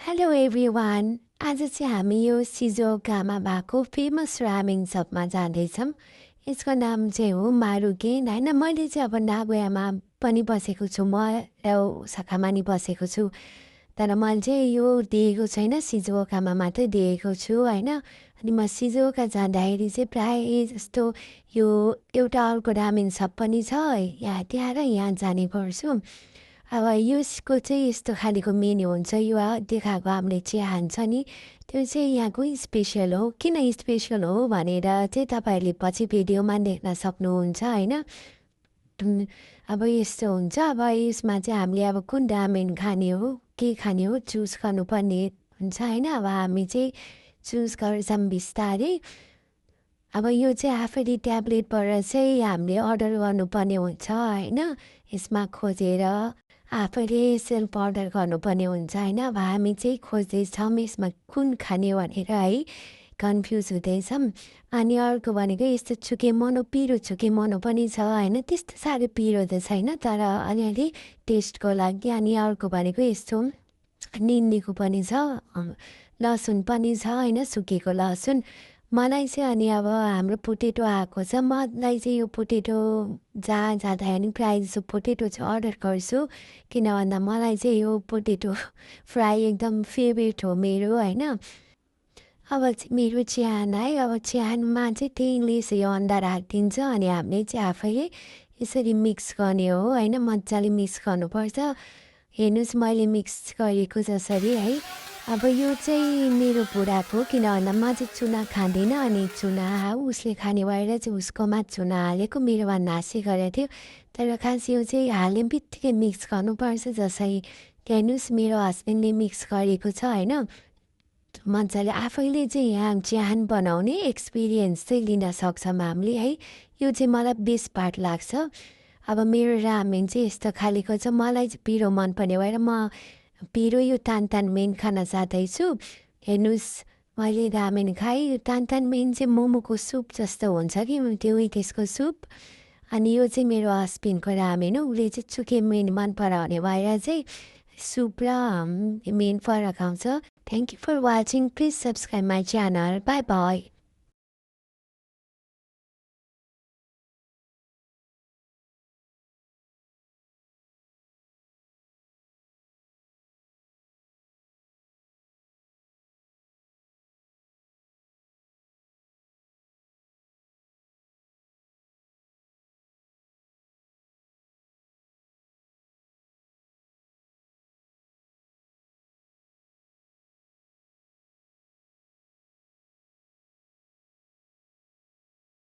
Hello everyone आज चाहिँ हामी यो सिजोकामा भएको फेमस रामेन सपमा जाँदैछौँ। यसको नाम चाहिँ हो मारुकेन होइन। मैले चाहिँ अब नागोयामा पनि बसेको छु, म ओसाकामा नि बसेको छु, तर मैले चाहिँ यो देखेको छैन, सिजोकामा मात्रै देखेको छु होइन। अनि म सिजोका जाँदाखेरि चाहिँ प्रायः जस्तो यो एउटा अर्को रामेन सप पनि छ, यहाँ त्यहाँ र यहाँ जाने गर्छु। अब यसको चाहिँ यस्तो खालेको मेन्यू हुन्छ, यो देखाएको हामीले चिया खान्छ नि, त्यो चाहिँ यहाँको स्पेसल हो। किन स्पेसल हो भनेर चाहिँ तपाईँहरूले पछि भिडियोमा देख्न सक्नुहुन्छ होइन। अब यस्तो हुन्छ, अब यसमा चाहिँ हामीले अब कुन रामेन खाने हो, के खाने हो चुज गर्नुपर्ने हुन्छ होइन। अब हामी चाहिँ चुज गर्छौँ बिस्तारै। अब यो चाहिँ आफैले ट्याब्लेटबाट चाहिँ हामीले अर्डर गर्नुपर्ने हुन्छ होइन। यसमा खोजेर आफैले सेल्फ अर्डर गर्नुपर्ने हुन्छ होइन। अब हामी चाहिँ खोज्दैछौँ यसमा कुन खाने भनेर है, कन्फ्युज हुँदैछौँ। अनि अर्को भनेको यस्तो चुकेमोनो, पिरो चुकेमोनो पनि छ होइन। त्यस्तो साह्रो पिरो त छैन, तर अलिअलि टेस्टको लागि। अनि अर्को भनेको यस्तो निन्नीको पनि छ, लसुन पनि छ होइन, सुकेको लसुन। मलाई चाहिँ अनि अब हाम्रो पोटेटो आएको छ, मलाई चाहिँ यो पोटेटो जहाँ जाँदा नि प्रायः जस्तो पोटेटो चाहिँ अर्डर गर्छु, किन भन्दा मलाई चाहिँ यो पोटेटो फ्राई एकदम फेभरेट हो मेरो होइन। अब मेरो चिहान है, अब चिहानमा चाहिँ त्यहीले यो अन्डा राखिदिन्छ अनि हामीले चाहिँ आफैले यसरी मिक्स गर्ने हो होइन। मजाले मिक्स गर्नुपर्छ। हेर्नुहोस् मैले मिक्स गरेको जसरी है। अब यो चाहिँ मेरो बुढाको, किन भन्दा म चाहिँ चुना खाँदिनँ, अनि चुना उसले खाने भएर चाहिँ उसकोमा चुना हालेको, मेरोमा नासी गरेको थियो। तर खास यो चाहिँ हाल्ने बित्तिकै मिक्स गर्नुपर्छ, जसरी हेर्नुहोस् मेरो हस्बेन्डले मिक्स गरेको छ होइन। मजाले आफैले चाहिँ यहाँ चिहान बनाउने एक्सपिरियन्स चाहिँ लिन सक्छौँ हामीले है। यो चाहिँ मलाई बेस्ट पार्ट लाग्छ। अब मेरो रामेन चाहिँ यस्तो खालेको छ, मलाई चाहिँ पिरो मनपर्ने भएर म पिरो यो तान मेन खान जाँदैछु। हेर्नुहोस् मैले रामेन खाएँ, यो तान मेन चाहिँ मोमोको सुप जस्तो हुन्छ कि त्यो त्यसको सुप। अनि यो चाहिँ मेरो हस्बेन्डको रामेन हो, उसले चाहिँ चुके मेन मन पराउने भएर चाहिँ सुप र मेन फरक आउँछ। Thank you for watching, please subscribe my channel, bye by.